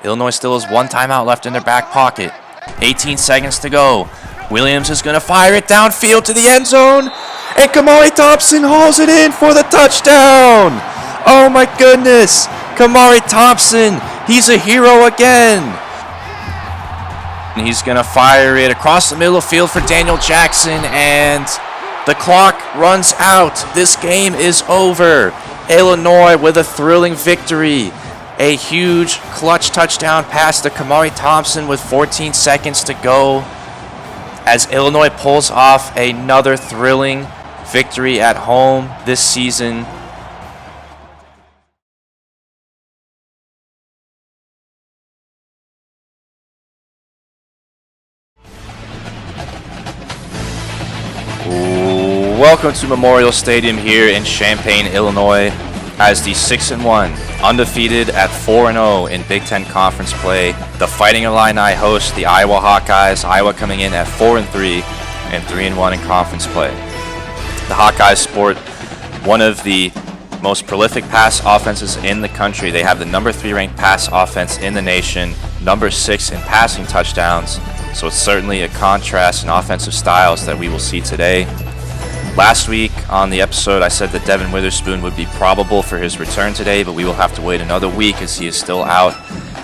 Illinois still has one timeout left in their back pocket. 18 seconds to go. Williams is going to fire it downfield to the end zone. And Kamari Thompson hauls it in for the touchdown. Oh my goodness. Kamari Thompson, he's a hero again. And he's going to fire it across the middle of the field for Daniel Jackson. And the clock runs out. This game is over. Illinois with a thrilling victory. A huge clutch touchdown pass to Kamari Thompson with 14 seconds to go, as Illinois pulls off another thrilling victory at home this season. Welcome to Memorial Stadium here in Champaign, Illinois, as the 6-1, undefeated at 4-0 in Big Ten Conference play. The Fighting Illini host the Iowa Hawkeyes. Iowa coming in at 4-3 and 3-1 in conference play. The Hawkeyes sport one of the most prolific pass offenses in the country. They have the number 3 ranked pass offense in the nation, number 6 in passing touchdowns. So it's certainly a contrast in offensive styles that we will see today. Last week on the episode, I said that Devin Witherspoon would be probable for his return today, but we will have to wait another week as he is still out.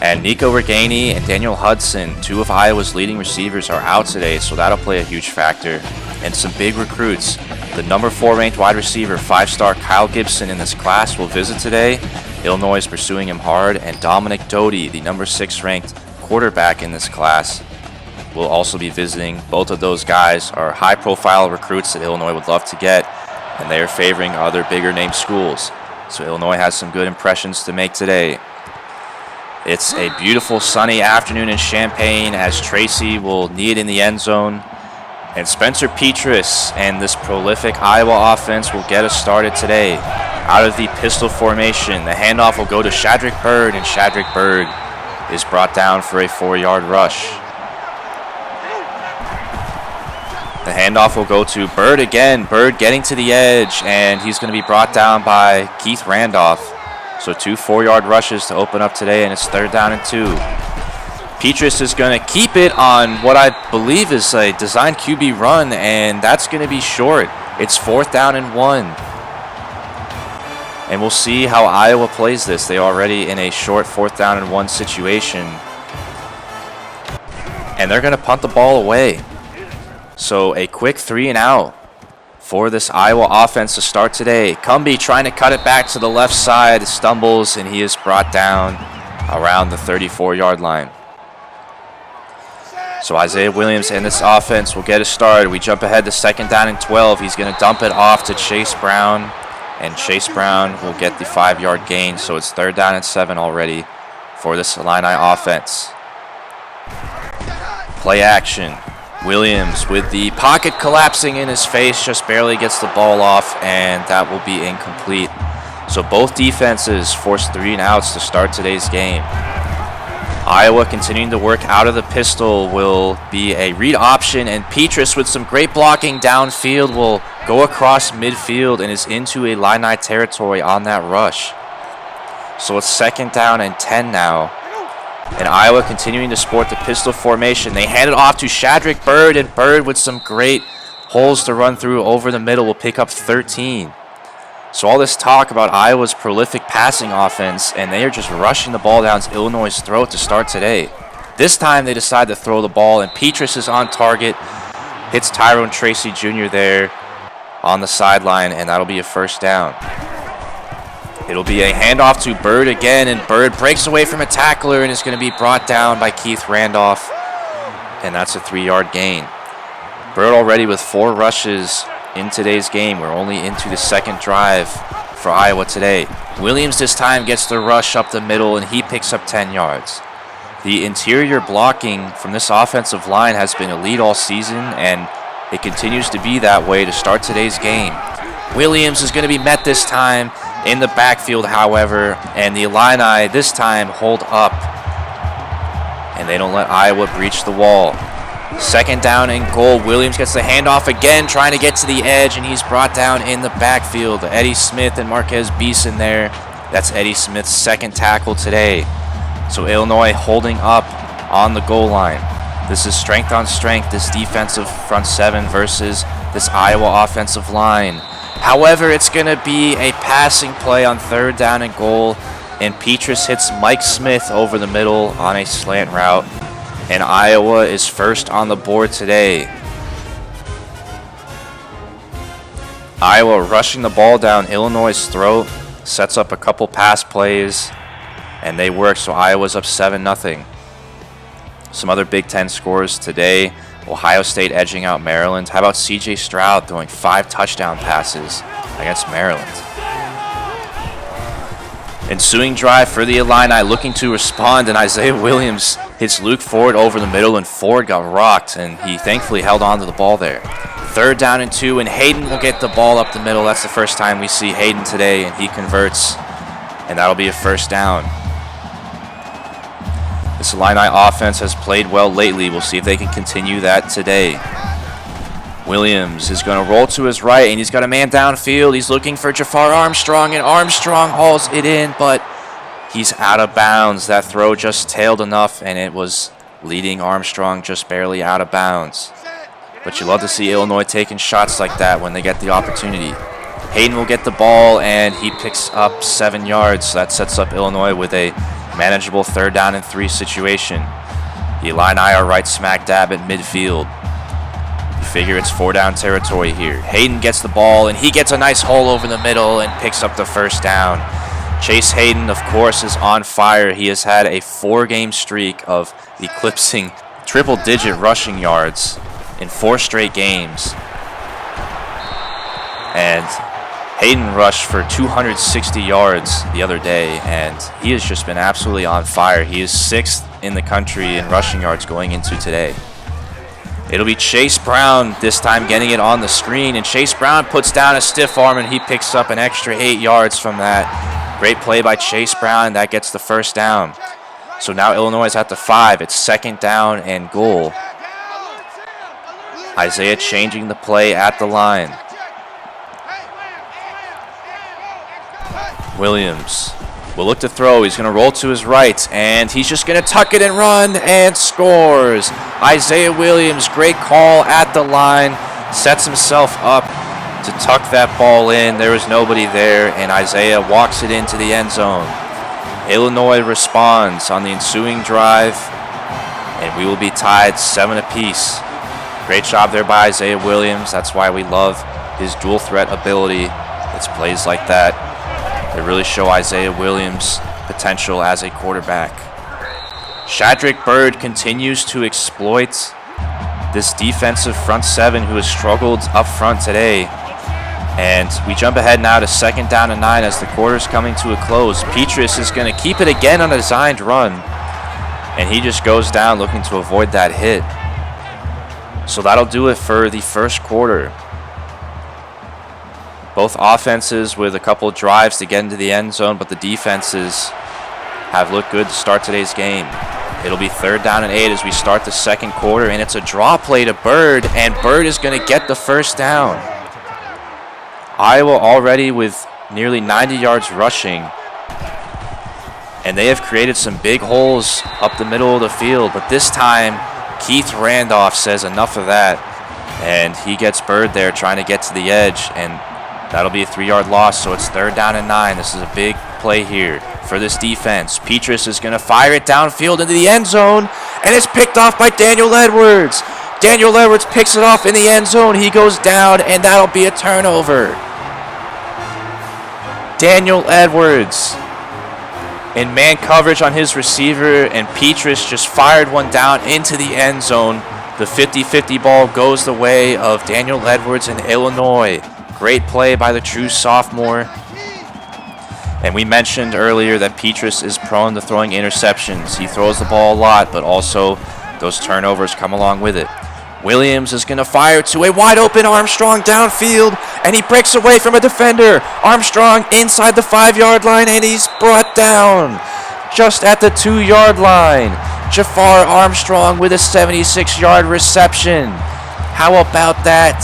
And Nico Reganey and Daniel Hudson, 2 of Iowa's leading receivers, are out today, so that'll play a huge factor. And some big recruits. The number 4 ranked wide receiver, 5-star Kyle Gibson in this class, will visit today. Illinois is pursuing him hard, and Dominic Doty, the number 6 ranked quarterback in this class, will also be visiting. Both of those guys are high-profile recruits that Illinois would love to get, and they are favoring other bigger-name schools. So Illinois has some good impressions to make today. It's a beautiful sunny afternoon in Champaign as Tracy will knee it in the end zone. And Spencer Petras and this prolific Iowa offense will get us started today. Out of the pistol formation, the handoff will go to Shadrick Byrd, and Shadrick Byrd is brought down for a 4-yard rush. The handoff will go to Byrd again. Byrd getting to the edge, and he's going to be brought down by Keith Randolph. So 2 4-yard rushes to open up today, and it's 3rd down and 2. Petras is going to keep it on what I believe is a design QB run, and that's going to be short. It's 4th down and 1. And we'll see how Iowa plays this. They're already in a short 4th down and 1 situation. And they're going to punt the ball away. So a quick 3 and out for this Iowa offense to start today. Cumbie trying to cut it back to the left side, stumbles, and he is brought down around the 34-yard line. So Isaiah Williams and this offense will get us started. We jump ahead to 2nd down and 12. He's going to dump it off to Chase Brown, and Chase Brown will get the 5-yard gain. So it's 3rd down and 7 already for this Illini offense. Play action. Williams with the pocket collapsing in his face, just barely gets the ball off, and that will be incomplete. So both defenses force 3 and outs to start today's game. Iowa continuing to work out of the pistol will be a read option, and Petras with some great blocking downfield will go across midfield and is into Illini territory on that rush. So it's 2nd down and 10 now. And Iowa continuing to sport the pistol formation. They hand it off to Shadrick Byrd, and Byrd with some great holes to run through over the middle will pick up 13. So all this talk about Iowa's prolific passing offense, and they are just rushing the ball down Illinois' throat to start today. This time they decide to throw the ball, and Petras is on target. Hits Tyrone Tracy Jr. there on the sideline, and that'll be a 1st down. It'll be a handoff to Byrd again, and Byrd breaks away from a tackler and is going to be brought down by Keith Randolph, and that's a 3-yard gain. Byrd already with 4 rushes in today's game. We're only into the 2nd drive for Iowa today. Williams this time gets the rush up the middle, and he picks up 10 yards. The interior blocking from this offensive line has been elite all season, and it continues to be that way to start today's game. Williams is going to be met this time in the backfield, however, and the Illini this time hold up, and they don't let Iowa breach the wall. 2nd down and goal. Williams gets the handoff again, trying to get to the edge, and he's brought down in the backfield. Eddie Smith and Marquez Beeson there. That's Eddie Smith's 2nd tackle today. So Illinois holding up on the goal line. This is strength on strength, this defensive front seven versus this Iowa offensive line. However, it's going to be a passing play on 3rd down and goal, and Petrus hits Mike Smith over the middle on a slant route, and Iowa is first on the board today. Iowa rushing the ball down Illinois' throat, sets up a couple pass plays, and they work, so Iowa's up 7-0. Some other Big Ten scores today. Ohio State edging out Maryland. How about C.J. Stroud throwing 5 touchdown passes against Maryland? Ensuing drive for the Illini, looking to respond, and Isaiah Williams hits Luke Ford over the middle, and Ford got rocked, and he thankfully held on to the ball there. 3rd down and 2, and Hayden will get the ball up the middle. That's the first time we see Hayden today, and he converts, and that'll be a 1st down. This Illini offense has played well lately. We'll see if they can continue that today. Williams is going to roll to his right, and he's got a man downfield. He's looking for Jafar Armstrong, and Armstrong hauls it in, but he's out of bounds. That throw just tailed enough, and it was leading Armstrong just barely out of bounds. But you love to see Illinois taking shots like that when they get the opportunity. Hayden will get the ball, and he picks up 7 yards. So that sets up Illinois with a manageable 3rd down and 3 situation. The Illini are right smack dab at midfield. You figure it's 4-down territory here. Hayden gets the ball, and he gets a nice hole over the middle and picks up the 1st down. Chase Hayden, of course, is on fire. He has had a 4-game streak of eclipsing triple-digit rushing yards in 4 straight games. And Hayden rushed for 260 yards the other day, and he has just been absolutely on fire. He is 6th in the country in rushing yards going into today. It'll be Chase Brown this time getting it on the screen, and Chase Brown puts down a stiff arm, and he picks up an extra 8 yards from that. Great play by Chase Brown. That gets the 1st down. So now Illinois is at the 5. It's 2nd down and goal. Isaiah changing the play at the line. Williams will look to throw. He's going to roll to his right, and he's just going to tuck it and run and scores. Isaiah Williams, great call at the line, sets himself up to tuck that ball in. There was nobody there, and Isaiah walks it into the end zone. Illinois responds on the ensuing drive, and we will be tied 7 apiece. Great job there by Isaiah Williams. That's why we love his dual threat ability. It's plays like that. They really show Isaiah Williams' potential as a quarterback. Shadrick Byrd continues to exploit this defensive front seven who has struggled up front today. And we jump ahead now to 2nd down and 9 as the quarter's coming to a close. Petrus is going to keep it again on a designed run, and he just goes down looking to avoid that hit. So that'll do it for the 1st quarter. Both offenses with a couple of drives to get into the end zone, but the defenses have looked good to start today's game. It'll be 3rd down and 8 as we start the 2nd quarter, and it's a draw play to Byrd, and Byrd is going to get the 1st down. Iowa already with nearly 90 yards rushing, and they have created some big holes up the middle of the field, but this time Keith Randolph says enough of that, and he gets Byrd there trying to get to the edge, and that'll be a 3-yard loss, so it's 3rd down and 9. This is a big play here for this defense. Petrus is going to fire it downfield into the end zone, and it's picked off by Daniel Edwards. Daniel Edwards picks it off in the end zone. He goes down, and that'll be a turnover. Daniel Edwards in man coverage on his receiver, and Petrus just fired one down into the end zone. The 50-50 ball goes the way of Daniel Edwards in Illinois. Great play by the true sophomore. And we mentioned earlier that Petrus is prone to throwing interceptions. He throws the ball a lot, but also those turnovers come along with it. Williams is going to fire to a wide open Armstrong downfield, and he breaks away from a defender. Armstrong inside the 5-yard line, and he's brought down just at the 2-yard line. Jafar Armstrong with a 76-yard reception. How about that?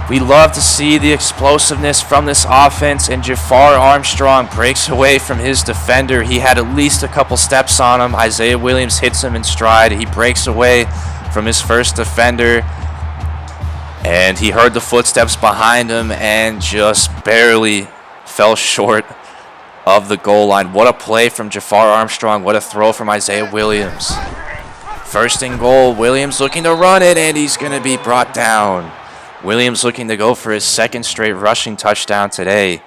We love to see the explosiveness from this offense, and Jafar Armstrong breaks away from his defender. He had at least a couple steps on him. Isaiah Williams hits him in stride. He breaks away from his first defender, and he heard the footsteps behind him and just barely fell short of the goal line. What a play from Jafar Armstrong. What a throw from Isaiah Williams. First and goal. Williams looking to run it, and he's going to be brought down. Williams looking to go for his second straight rushing touchdown today.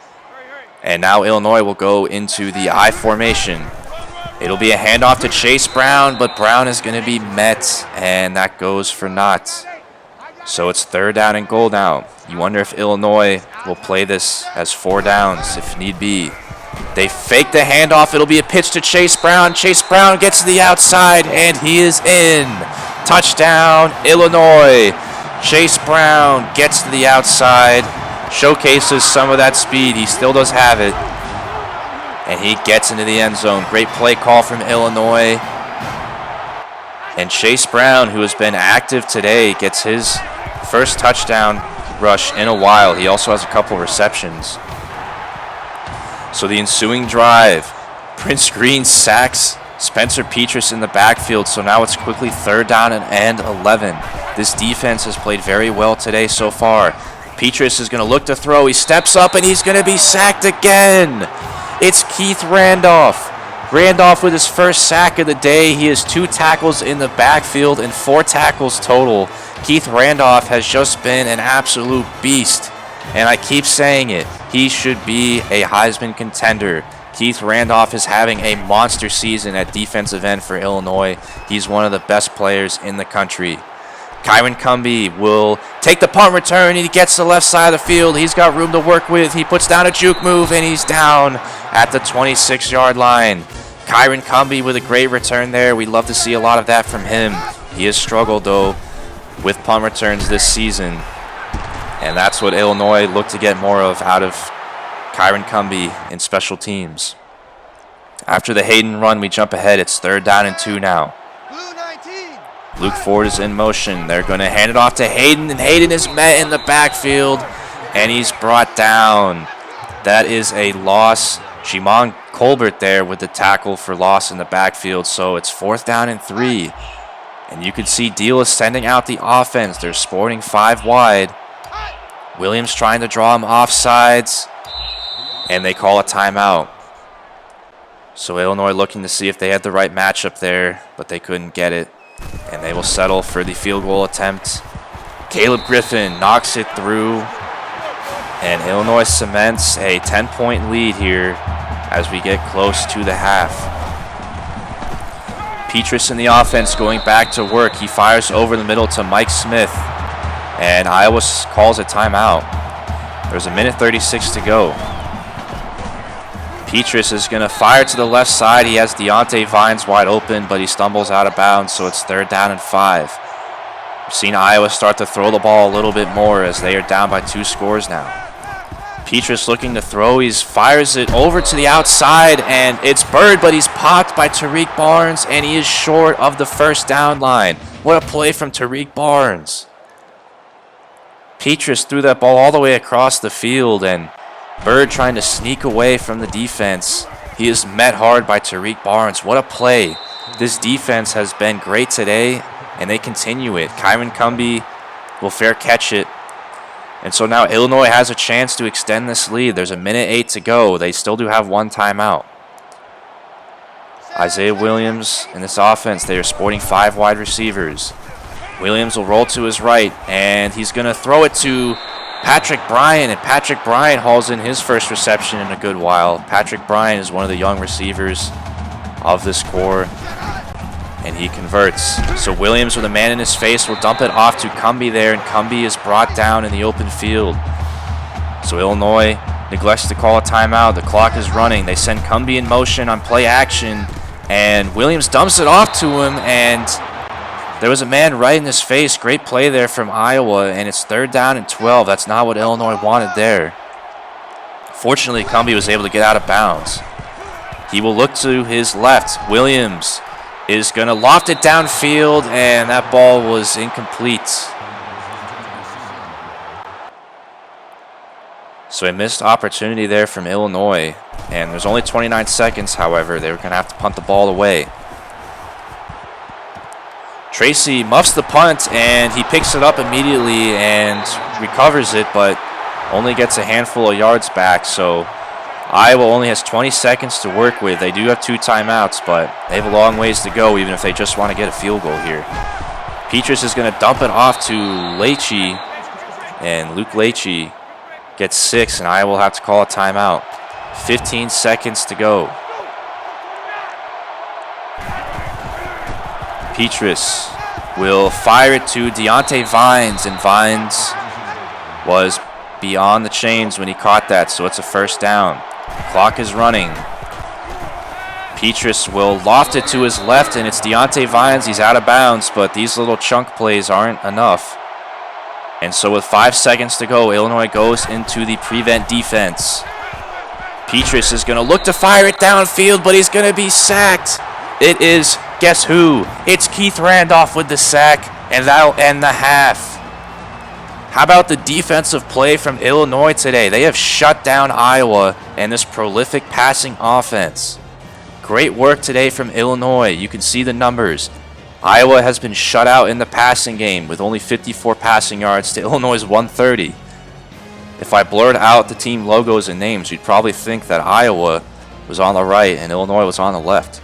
And now Illinois will go into the I formation. It'll be a handoff to Chase Brown, but Brown is going to be met, and that goes for naught. So it's 3rd down and goal now. You wonder if Illinois will play this as 4 downs if need be. They fake the handoff. It'll be a pitch to Chase Brown. Chase Brown gets to the outside, and he is in. Touchdown, Illinois. Chase Brown gets to the outside, showcases some of that speed. He still does have it. And he gets into the end zone. Great play call from Illinois. And Chase Brown, who has been active today, gets his first touchdown rush in a while. He also has a couple receptions. So the ensuing drive, Prince Green sacks Spencer Petras in the backfield, so now it's quickly 3rd down and 11. This defense has played very well today so far. Petras is going to look to throw. He steps up, and he's going to be sacked again. It's Keith Randolph. Randolph with his first sack of the day. He has 2 tackles in the backfield and 4 tackles total. Keith Randolph has just been an absolute beast, and I keep saying it. He should be a Heisman contender. Keith Randolph is having a monster season at defensive end for Illinois. He's one of the best players in the country. Kyron Cumbie will take the punt return. He gets to the left side of the field. He's got room to work with. He puts down a juke move, and he's down at the 26-yard line. Kyron Cumbie with a great return there. We love to see a lot of that from him. He has struggled, though, with punt returns this season. And that's what Illinois look to get more of out of Kyron Cumbie in special teams. After the Hayden run, we jump ahead. It's 3rd down and 2 now. Luke Ford is in motion. They're going to hand it off to Hayden, and Hayden is met in the backfield, and he's brought down. That is a loss. Jimon Colbert there with the tackle for loss in the backfield, so it's 4th down and 3. And you can see Deal is sending out the offense. They're sporting 5 wide. Williams trying to draw him off sides, and they call a timeout. So Illinois looking to see if they had the right matchup there, but they couldn't get it. And they will settle for the field goal attempt. Caleb Griffin knocks it through, and Illinois cements a 10-point lead here as we get close to the half. Petras in the offense going back to work. He fires over the middle to Mike Smith, and Iowa calls a timeout. There's 1:36 to go. Petras is going to fire to the left side. He has Deontay Vines wide open, but he stumbles out of bounds, so it's 3rd down and 5. We've seen Iowa start to throw the ball a little bit more as they are down by 2 scores now. Petras looking to throw. He fires it over to the outside, and it's Bird, but he's popped by Tariq Barnes, and he is short of the 1st down line. What a play from Tariq Barnes. Petras threw that ball all the way across the field, and Bird trying to sneak away from the defense. He is met hard by Tariq Barnes. What a play. This defense has been great today, and they continue it. Kyron Cumbie will fair catch it. And so now Illinois has a chance to extend this lead. There's 1:08 to go. They still do have 1 timeout. Isaiah Williams in this offense, they are sporting 5 wide receivers. Williams will roll to his right, and he's going to throw it to Patrick Bryan, and Patrick Bryan hauls in his first reception in a good while. Patrick Bryan is one of the young receivers of this core, and he converts. So Williams, with a man in his face, will dump it off to Cumbie there, and Cumbie is brought down in the open field. So Illinois neglects to call a timeout. The clock is running. They send Cumbie in motion on play action, and Williams dumps it off to him, and there was a man right in his face. Great play there from Iowa, and it's 3rd down and 12. That's not what Illinois wanted there. Fortunately, Cumbie was able to get out of bounds. He will look to his left. Williams is going to loft it downfield, and that ball was incomplete. So a missed opportunity there from Illinois. And there's only 29 seconds, however. They were going to have to punt the ball away. Tracy muffs the punt, and he picks it up immediately and recovers it, but only gets a handful of yards back. So Iowa only has 20 seconds to work with. They do have 2 timeouts, but they have a long ways to go, even if they just want to get a field goal here. Petrus is going to dump it off to Leachy, and Luke Leachy gets 6, and Iowa will have to call a timeout. 15 seconds to go. Petrus will fire it to Deontay Vines, and Vines was beyond the chains when he caught that, so it's a first down. Clock is running. Petrus will loft it to his left, and it's Deontay Vines. He's out of bounds, but these little chunk plays aren't enough. And so with 5 seconds to go, Illinois goes into the prevent defense. Petrus is going to look to fire it downfield, but he's going to be sacked. It is, guess who? It's Keith Randolph with the sack, and that'll end the half. How about the defensive play from Illinois today? They have shut down Iowa and this prolific passing offense. Great work today from Illinois. You can see the numbers. Iowa has been shut out in the passing game with only 54 passing yards to Illinois' 130. If I blurred out the team logos and names, you'd probably think that Iowa was on the right and Illinois was on the left.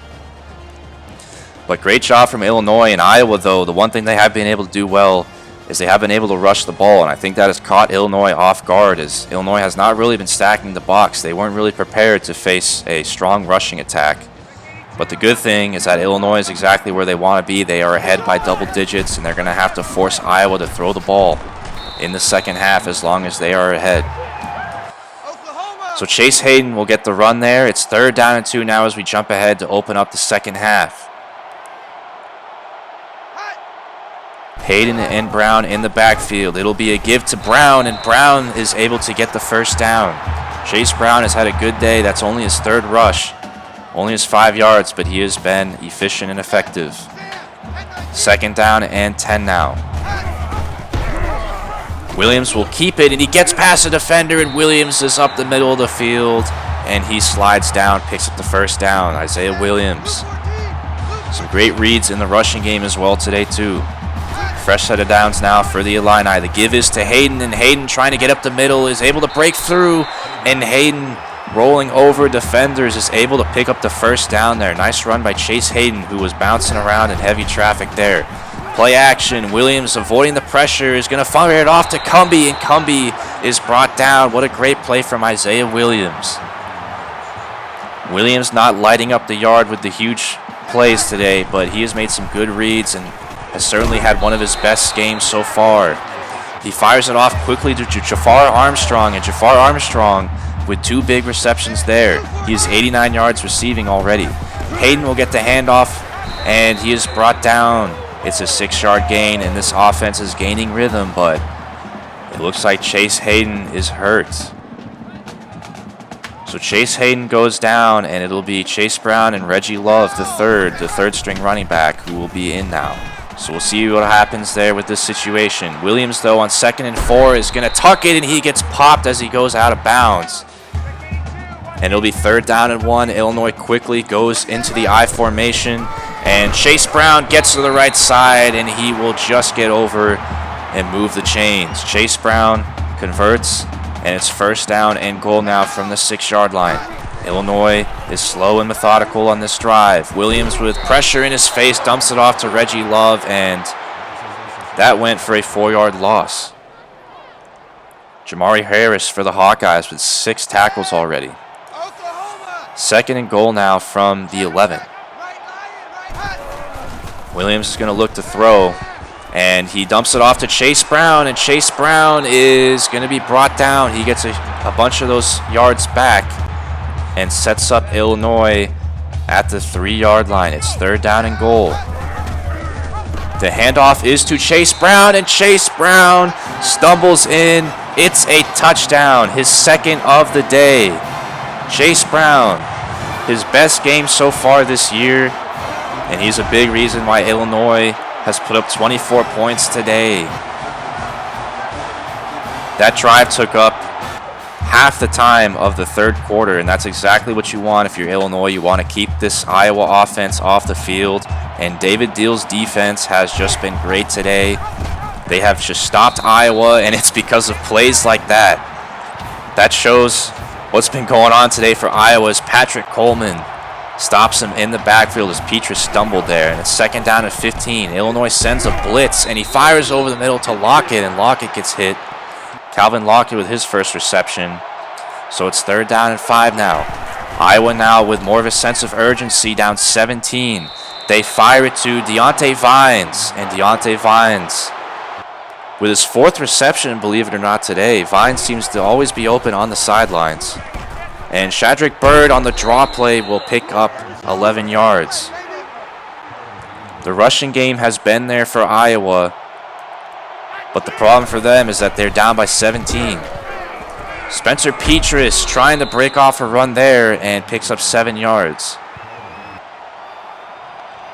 But great job from Illinois. And Iowa, though, the one thing they have been able to do well is they have been able to rush the ball, and I think that has caught Illinois off guard, as Illinois has not really been stacking the box. They weren't really prepared to face a strong rushing attack. But the good thing is that Illinois is exactly where they want to be. They are ahead by double digits, and they're going to have to force Iowa to throw the ball in the second half as long as they are ahead. So Chase Hayden will get the run there. It's 3rd down and 2 now as we jump ahead to open up the second half. Hayden and Brown in the backfield. It'll be a give to Brown, and Brown is able to get the first down. Chase Brown has had a good day. That's only his 3rd rush. Only his 5 yards, but he has been efficient and effective. 2nd down and 10 now. Williams will keep it, and he gets past the defender, and Williams is up the middle of the field, and he slides down, picks up the first down. Isaiah Williams. Some great reads in the rushing game as well today, too. Fresh set of downs now for the Illini. The give is to Hayden, and Hayden trying to get up the middle is able to break through, and Hayden rolling over defenders is able to pick up the first down there. Nice run by Chase Hayden, who was bouncing around in heavy traffic there. Play action. Williams avoiding the pressure is going to fire it off to Cumbie, and Cumbie is brought down. What a great play from Isaiah Williams. Williams not lighting up the yard with the huge plays today, but he has made some good reads and has certainly had one of his best games so far. He fires it off quickly to Jafar Armstrong, and Jafar Armstrong with 2 big receptions there. He is 89 yards receiving already. Hayden will get the handoff, and he is brought down. It's a 6-yard gain, and this offense is gaining rhythm, but it looks like Chase Hayden is hurt. So Chase Hayden goes down, and it'll be Chase Brown and Reggie Love, the third string running back, who will be in now. So we'll see what happens there with this situation. Williams, though, on 2nd and 4 is going to tuck it, and he gets popped as he goes out of bounds. And it'll be 3rd down and 1. Illinois quickly goes into the I formation, and Chase Brown gets to the right side, and he will just get over and move the chains. Chase Brown converts, and it's 1st down and goal now from the 6-yard line. Illinois is slow and methodical on this drive. Williams with pressure in his face dumps it off to Reggie Love, and that went for a 4-yard loss. Jamari Harris for the Hawkeyes with 6 tackles already. 2nd and goal now from the 11. Williams is going to look to throw, and he dumps it off to Chase Brown, and Chase Brown is going to be brought down. He gets a bunch of those yards back and sets up Illinois at the 3-yard line. It's 3rd down and goal. The handoff is to Chase Brown, and Chase Brown stumbles in. It's a touchdown, his 2nd of the day. Chase Brown, his best game so far this year, and he's a big reason why Illinois has put up 24 points today. That drive took up half the time of the third quarter, and that's exactly what you want if you're Illinois. You want to keep this Iowa offense off the field, and David Deal's defense has just been great today. They have just stopped Iowa, and it's because of plays like that. That shows what's been going on today for Iowa as Patrick Coleman stops him in the backfield as Petrus stumbled there, and it's second down and 15. Illinois sends a blitz, and he fires over the middle to Lockett, and Lockett gets hit. Calvin Lockett with his first reception. So it's third down and 5 now. Iowa now with more of a sense of urgency, down 17. They fire it to Deontay Vines, and Deontay Vines with his 4th reception, believe it or not, today. Vines seems to always be open on the sidelines. And Shadrack Bird on the draw play will pick up 11 yards. The rushing game has been there for Iowa, but the problem for them is that they're down by 17. Spencer Petrus trying to break off a run there and picks up 7 yards.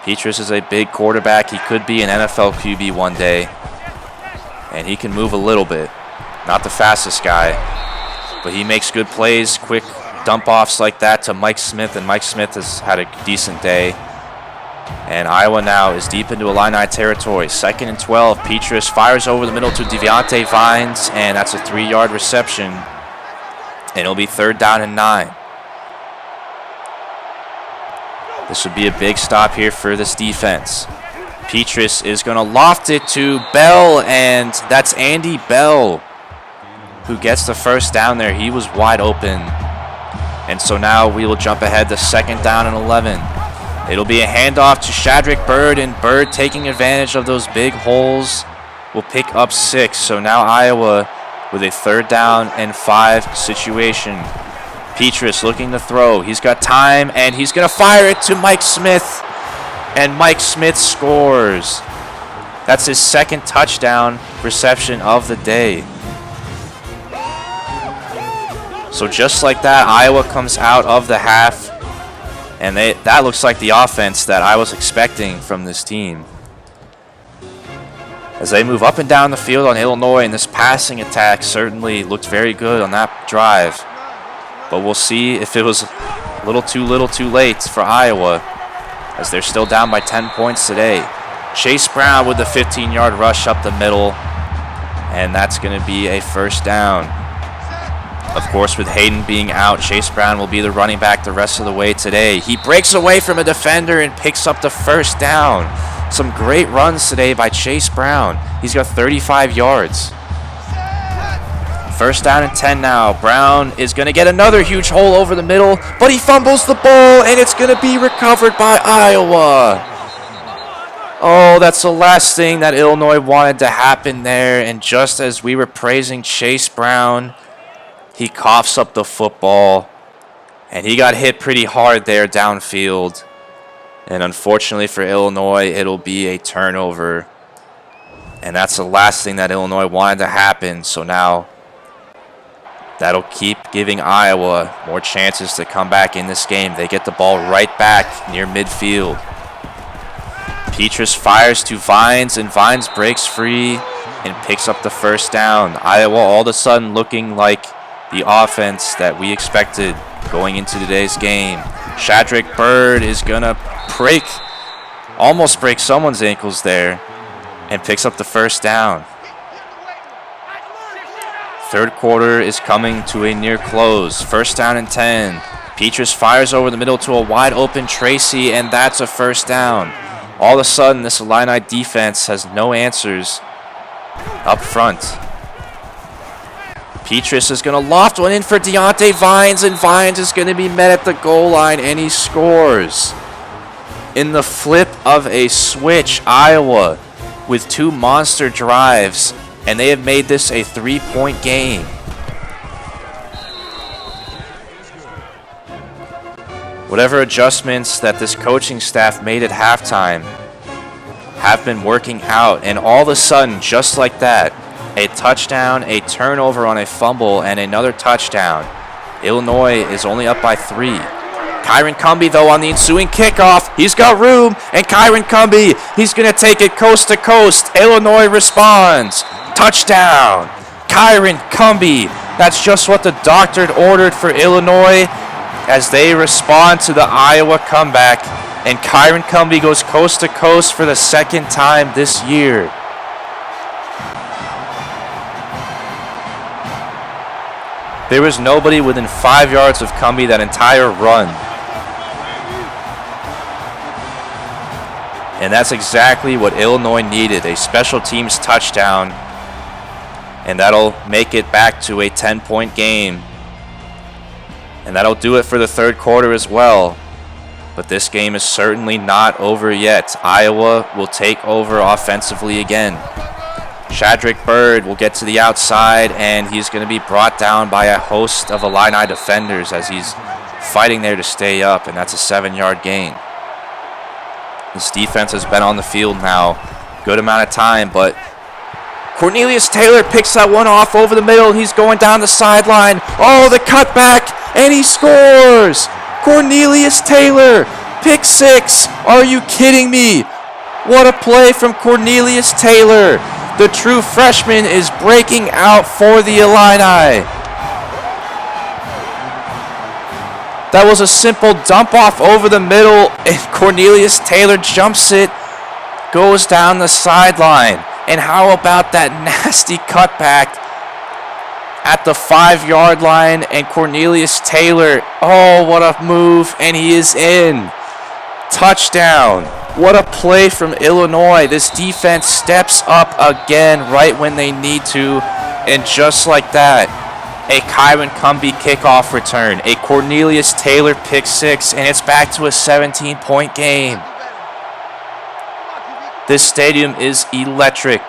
Petrus is a big quarterback. He could be an NFL QB one day, and he can move a little bit. Not the fastest guy, but he makes good plays, quick dump-offs like that to Mike Smith, and Mike Smith has had a decent day. And Iowa now is deep into Illini territory. Second and 12. Petrus fires over the middle to Deontay Vines, and that's a 3-yard reception. And it'll be third down and 9. This would be a big stop here for this defense. Petrus is going to loft it to Bell, and that's Andy Bell who gets the first down there. He was wide open. And so now we will jump ahead to second down and 11. It'll be a handoff to Shadrack Bird, and Bird taking advantage of those big holes will pick up 6. So now Iowa with a third down and 5 situation. Petrus looking to throw. He's got time, and he's going to fire it to Mike Smith. And Mike Smith scores. That's his 2nd touchdown reception of the day. So just like that, Iowa comes out of the half. And that looks like the offense that I was expecting from this team. As they move up and down the field on Illinois, and this passing attack certainly looked very good on that drive. But we'll see if it was a little too late for Iowa, as they're still down by 10 points today. Chase Brown with the 15-yard rush up the middle, and that's going to be a first down. Of course, with Hayden being out, Chase Brown will be the running back the rest of the way today. He breaks away from a defender and picks up the first down. Some great runs today by Chase Brown. He's got 35 yards. First down and 10 now. Brown is going to get another huge hole over the middle, but he fumbles the ball, and it's going to be recovered by Iowa. Oh, that's the last thing that Illinois wanted to happen there, and just as we were praising Chase Brown, he coughs up the football, and he got hit pretty hard there downfield. And unfortunately for Illinois, it'll be a turnover. And that's the last thing that Illinois wanted to happen. So now that'll keep giving Iowa more chances to come back in this game. They get the ball right back near midfield. Petrus fires to Vines, and Vines breaks free and picks up the first down. Iowa all of a sudden looking like the offense that we expected going into today's game. Shadrack Bird is going to almost break someone's ankles there, and picks up the first down. Third quarter is coming to a near close. First down and 10. Petrus fires over the middle to a wide open Tracy, and that's a first down. All of a sudden, this Illini defense has no answers up front. Petrus is going to loft one in for Deontay Vines, and Vines is going to be met at the goal line, and he scores. In the flip of a switch, Iowa with 2 monster drives, and they have made this a 3-point game. Whatever adjustments that this coaching staff made at halftime have been working out, and all of a sudden, just like that, a touchdown, a turnover on a fumble, and another touchdown. Illinois is only up by 3. Kyron Cumby, though, on the ensuing kickoff. He's got room, and Kyron Cumby, he's going to take it coast to coast. Illinois responds. Touchdown. Kyron Cumby That's just what the doctor ordered for Illinois as they respond to the Iowa comeback. And Kyron Cumbie goes coast to coast for the second time this year. There was nobody within 5 yards of Cumbie that entire run. And that's exactly what Illinois needed, a special teams touchdown. And that'll make it back to a 10-point game. And that'll do it for the third quarter as well. But this game is certainly not over yet. Iowa will take over offensively again. Shadrick Byrd will get to the outside, and he's going to be brought down by a host of Illini defenders as he's fighting there to stay up, and that's a 7-yard gain. This defense has been on the field now a good amount of time, but Cornelius Taylor picks that one off over the middle. He's going down the sideline. Oh, the cutback, and he scores! Cornelius Taylor, pick 6. Are you kidding me? What a play from Cornelius Taylor. The true freshman is breaking out for the Illini. That was a simple dump off over the middle, and Cornelius Taylor jumps it, goes down the sideline. And how about that nasty cutback at the 5-yard line, and Cornelius Taylor, oh, what a move, and he is in. Touchdown. What a play from Illinois. This defense steps up again right when they need to, and just like that, a Kyron Cumbie kickoff return, a Cornelius Taylor pick 6, and it's back to a 17-point game. This stadium is electric.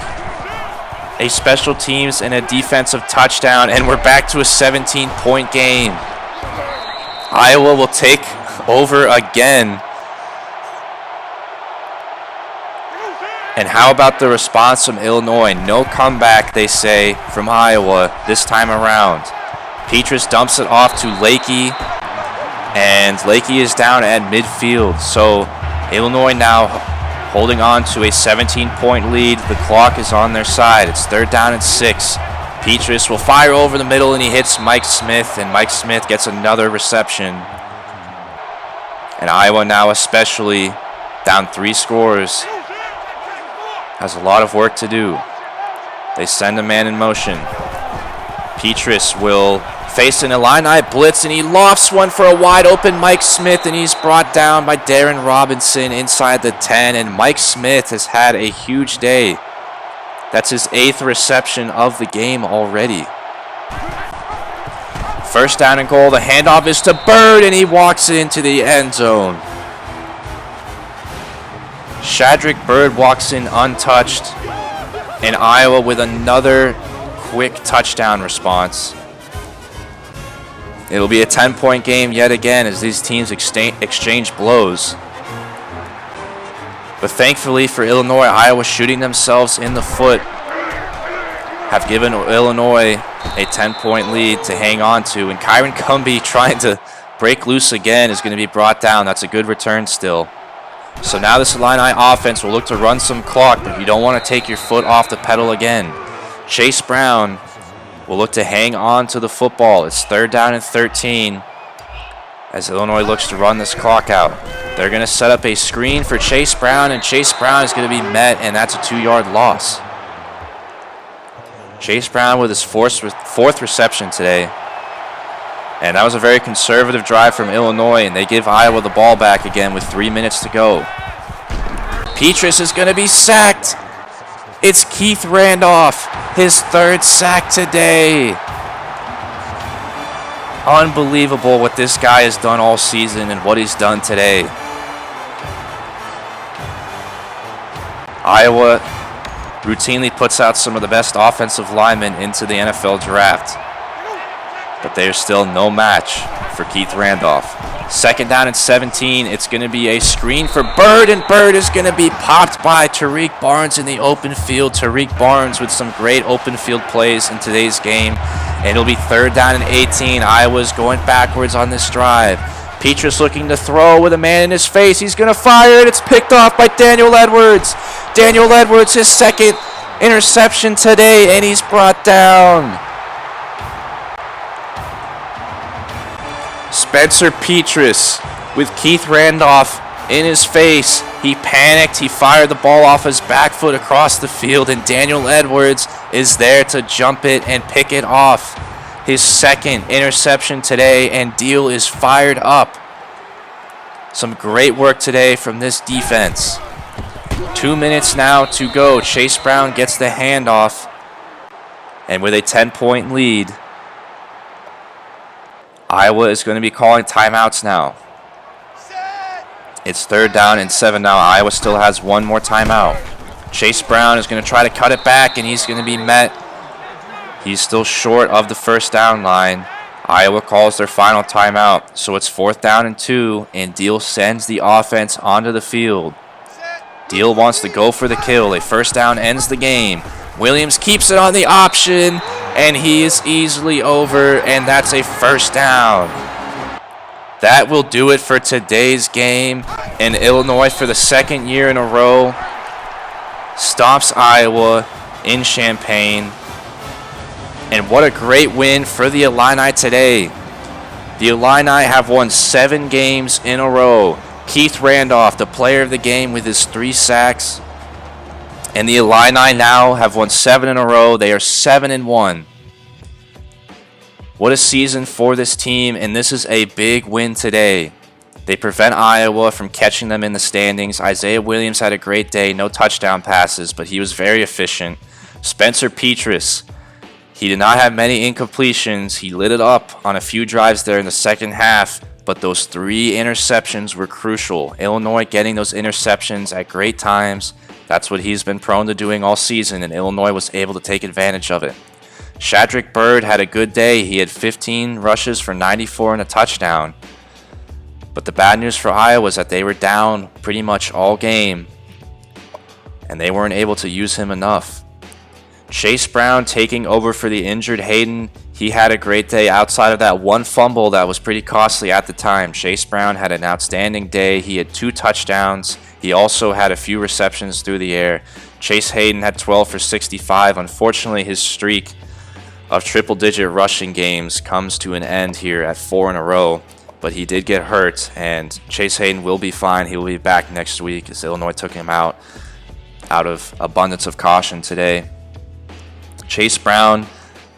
A special teams and a defensive touchdown, and we're back to a 17-point game. Iowa will take over again. And how about the response from Illinois? No comeback, they say, from Iowa this time around. Petrus dumps it off to Lakey, and Lakey is down at midfield. So Illinois now holding on to a 17-point lead. The clock is on their side. It's 3rd down and 6. Petrus will fire over the middle, and he hits Mike Smith, and Mike Smith gets another reception. And Iowa now especially down 3 scores. Has a lot of work to do. They send a man in motion. Petrus will face an Illini blitz, and he lofts one for a wide open Mike Smith, and he's brought down by Darren Robinson inside the 10, and Mike Smith has had a huge day. That's his 8th reception of the game already. 1st down and goal. The handoff is to Byrd, and he walks it into the end zone. Shadrick Byrd walks in untouched, and Iowa with another quick touchdown response. It'll be a 10-point game yet again as these teams exchange blows. But thankfully for Illinois, Iowa shooting themselves in the foot have given Illinois a 10-point lead to hang on to. And Kyron Cumbie trying to break loose again is going to be brought down. That's a good return still. So now this Illini offense will look to run some clock, but you don't want to take your foot off the pedal again. Chase Brown will look to hang on to the football. It's 3rd down and 13 as Illinois looks to run this clock out. They're going to set up a screen for Chase Brown, and Chase Brown is going to be met, and that's a 2-yard loss. Chase Brown with his 4th reception today. And that was a very conservative drive from Illinois, and they give Iowa the ball back again with 3 minutes to go. Petrus is going to be sacked. It's Keith Randolph, his 3rd sack today. Unbelievable what this guy has done all season and what he's done today. Iowa routinely puts out some of the best offensive linemen into the NFL draft, but there's still no match for Keith Randolph. 2nd down and 17. It's going to be a screen for Byrd, and Byrd is going to be popped by Tariq Barnes in the open field. Tariq Barnes with some great open field plays in today's game. And it'll be 3rd down and 18. Iowa's going backwards on this drive. Petrus looking to throw with a man in his face. He's going to fire it. It's picked off by Daniel Edwards. Daniel Edwards, his 2nd interception today, and he's brought down. Spencer Petras with Keith Randolph in his face. He panicked. He fired the ball off his back foot across the field, and Daniel Edwards is there to jump it and pick it off. His second interception today, and Deal is fired up. Some great work today from this defense. 2 minutes now to go. Chase Brown gets the handoff, and with a 10-point lead, Iowa is going to be calling timeouts now. It's 3rd down and 7 now. Iowa still has one more timeout. Chase Brown is going to try to cut it back, and he's going to be met. He's still short of the 1st down line. Iowa calls their final timeout, so it's 4th down and 2, and Deal sends the offense onto the field. Deal wants to go for the kill. A 1st down ends the game. Williams keeps it on the option, and he is easily over, and that's a 1st down. That will do it for today's game, and Illinois, for the 2nd year in a row, stomps Iowa in Champaign. And what a great win for the Illini today. The Illini have won 7 games in a row. Keith Randolph, the player of the game, with his 3 sacks. And the Illini now have won 7 in a row. They are 7-1. What a season for this team, and this is a big win today. They prevent Iowa from catching them in the standings. Isaiah Williams had a great day, no touchdown passes, but he was very efficient. Spencer Petras, he did not have many incompletions. He lit it up on a few drives there in the second half, but those 3 interceptions were crucial. Illinois getting those interceptions at great times. That's what he's been prone to doing all season, and Illinois was able to take advantage of it. Shadrick Byrd had a good day. He had 15 rushes for 94 and a touchdown. But the bad news for Iowa was that they were down pretty much all game, and they weren't able to use him enough. Chase Brown taking over for the injured Hayden. He had a great day outside of that one fumble that was pretty costly at the time. Chase Brown had an outstanding day. He had 2 touchdowns. He also had a few receptions through the air. Chase Hayden had 12 for 65. Unfortunately, his streak of triple-digit rushing games comes to an end here at 4 in a row, but he did get hurt, and Chase Hayden will be fine. He will be back next week as Illinois took him out of abundance of caution today. Chase Brown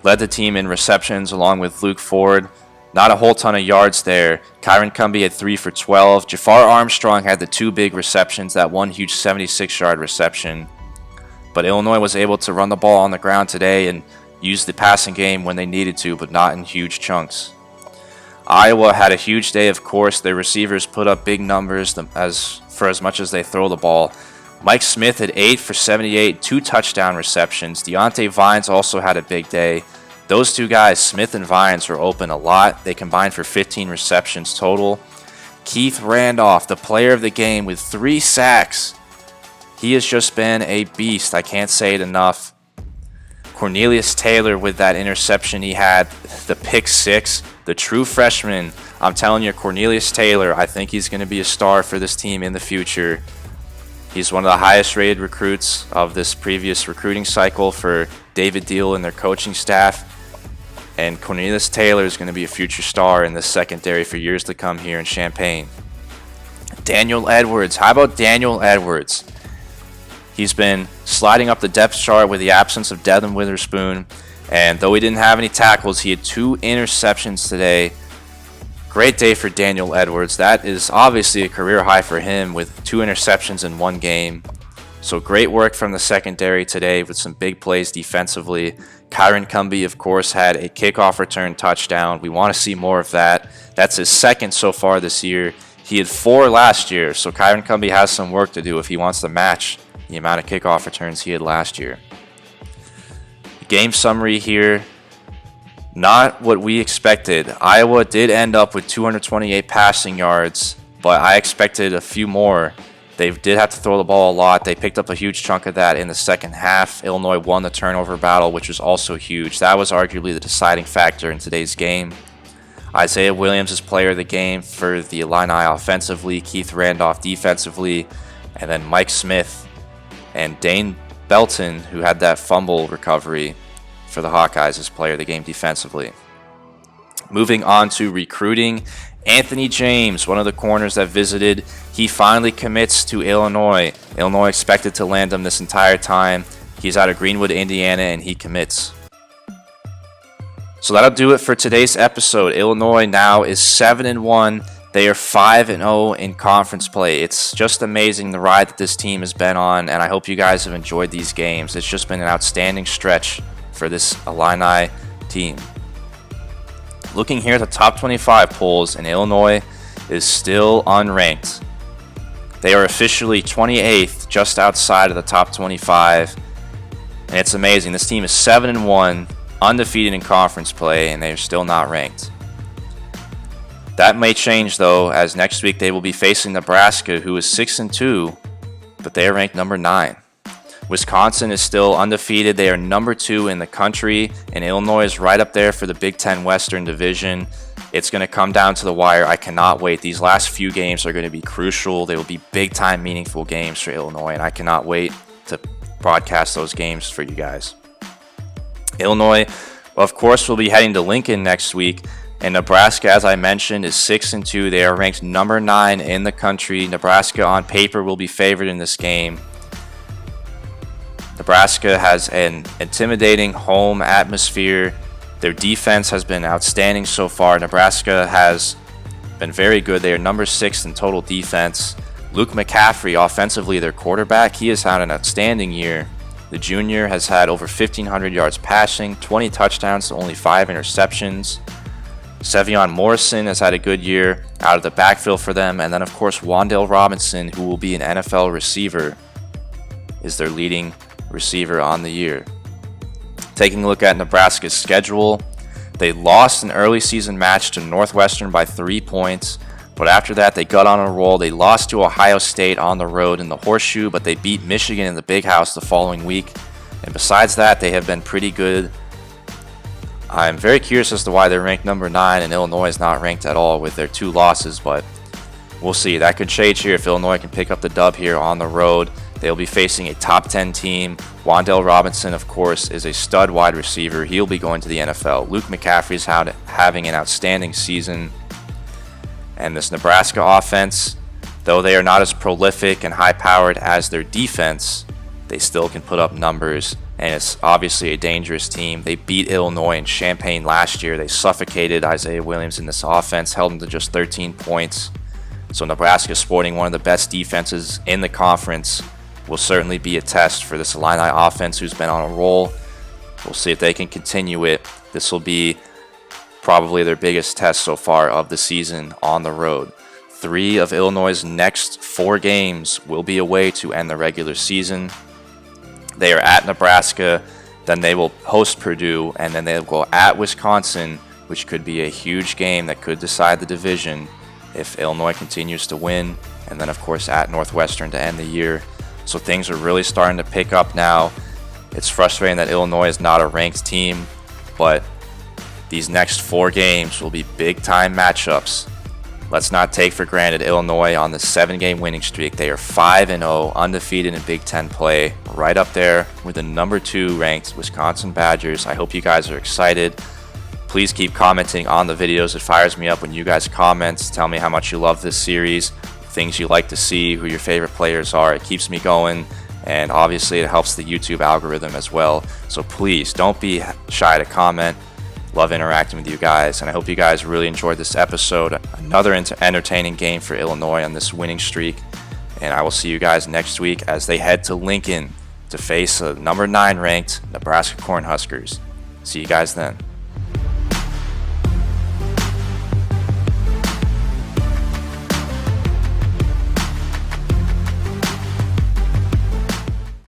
led the team in receptions along with Luke Ford. Not a whole ton of yards there. Kyron Cumbie had 3 for 12. Jafar Armstrong had the 2 big receptions, that one huge 76-yard reception. But Illinois was able to run the ball on the ground today and use the passing game when they needed to, but not in huge chunks. Iowa had a huge day, of course. Their receivers put up big numbers as much as they throw the ball. Mike Smith had 8 for 78, 2 touchdown receptions. Deontay Vines also had a big day. Those 2 guys, Smith and Vines, were open a lot. They combined for 15 receptions total. Keith Randolph, the player of the game, with 3 sacks. He has just been a beast. I can't say it enough. Cornelius Taylor with that interception he had, the pick 6, the true freshman. I'm telling you, Cornelius Taylor, I think he's going to be a star for this team in the future. He's one of the highest rated recruits of this previous recruiting cycle for David Deal and their coaching staff. And Cornelius Taylor is going to be a future star in this secondary for years to come here in Champaign. Daniel Edwards. How about Daniel Edwards? He's been sliding up the depth chart with the absence of Devin Witherspoon. And though he didn't have any tackles, he had 2 interceptions today. Great day for Daniel Edwards. That is obviously a career high for him with 2 interceptions in 1 game. So great work from the secondary today with some big plays defensively. Kyron Cumbie, of course, had a kickoff return touchdown. We want to see more of that. That's his 2nd so far this year. He had 4 last year, so Kyron Cumbie has some work to do if he wants to match the amount of kickoff returns he had last year. Game summary here. Not what we expected. Iowa did end up with 228 passing yards, but I expected a few more. They did have to throw the ball a lot. They picked up a huge chunk of that in the second half. Illinois won the turnover battle, which was also huge. That was arguably the deciding factor in today's game. Isaiah Williams is player of the game for the Illini offensively, Keith Randolph defensively, and then Mike Smith and Dane Belton, who had that fumble recovery for the Hawkeyes, as player of the game defensively. Moving on to recruiting, Anthony James, one of the corners that visited, he finally commits to Illinois. Illinois expected to land him this entire time. He's out of Greenwood, Indiana, and he commits. So that'll do it for today's episode. Illinois now is 7-1. They are 5-0 in conference play. It's just amazing the ride that this team has been on, and I hope you guys have enjoyed these games. It's just been an outstanding stretch for this Illini team. Looking here at the top 25 polls, and Illinois is still unranked. They are officially 28th, just outside of the top 25, and it's amazing. This team is 7-1, undefeated in conference play, and they are still not ranked. That may change though, as next week they will be facing Nebraska, who is 6-2, but they are ranked number 9. Wisconsin is still undefeated. They are number 2 in the country, and Illinois is right up there for the Big Ten Western Division. It's going to come down to the wire. I cannot wait. These last few games are going to be crucial. They will be big-time, meaningful games for Illinois, and I cannot wait to broadcast those games for you guys. Illinois, of course, will be heading to Lincoln next week. And Nebraska, as I mentioned, is 6-2. They are ranked number 9 in the country. Nebraska, on paper, will be favored in this game. Nebraska has an intimidating home atmosphere. Their defense has been outstanding so far. Nebraska has been very good. They are number 6 in total defense. Luke McCaffrey, offensively, their quarterback, he has had an outstanding year. The junior has had over 1,500 yards passing, 20 touchdowns to only 5 interceptions. Sevion Morrison has had a good year out of the backfield for them. And then, of course, Wan'Dale Robinson, who will be an NFL receiver, is their leading receiver on the year. Taking a look at Nebraska's schedule, they lost an early season match to Northwestern by 3 points. But after that, they got on a roll. They lost to Ohio State on the road in the Horseshoe, but they beat Michigan in the Big House the following week. And besides that, they have been pretty good. I'm very curious as to why they're ranked number 9 and Illinois is not ranked at all with their 2 losses, but we'll see. That could change here if Illinois can pick up the dub here on the road. They'll be facing a top 10 team. Wan'Dale Robinson, of course, is a stud wide receiver. He'll be going to the NFL. Luke McCaffrey is having an outstanding season. And this Nebraska offense, though they are not as prolific and high-powered as their defense, they still can put up numbers. And it's obviously a dangerous team. They beat Illinois and Champaign last year. They suffocated Isaiah Williams in this offense, held him to just 13 points. So Nebraska, sporting one of the best defenses in the conference, will certainly be a test for this Illini offense who's been on a roll. We'll see if they can continue it. This will be probably their biggest test so far of the season on the road. 3 of Illinois' next 4 games will be away to end the regular season. They are at Nebraska, then they will host Purdue, and then they'll go at Wisconsin, which could be a huge game that could decide the division if Illinois continues to win, and then of course at Northwestern to end the year. So things are really starting to pick up now. It's frustrating that Illinois is not a ranked team, but these next 4 games will be big-time matchups. Let's not take for granted Illinois on the 7-game winning streak. They are 5-0, undefeated in Big Ten play, right up there with the number 2 ranked Wisconsin Badgers. I hope you guys are excited. Please keep commenting on the videos. It fires me up when you guys comment. Tell me how much you love this series, things you like to see, who your favorite players are. It keeps me going, and obviously it helps the YouTube algorithm as well. So please don't be shy to comment. Love interacting with you guys, and I hope you guys really enjoyed this episode. Another entertaining game for Illinois on this winning streak, and I will see you guys next week as they head to Lincoln to face a number 9 ranked Nebraska Cornhuskers. See you guys then.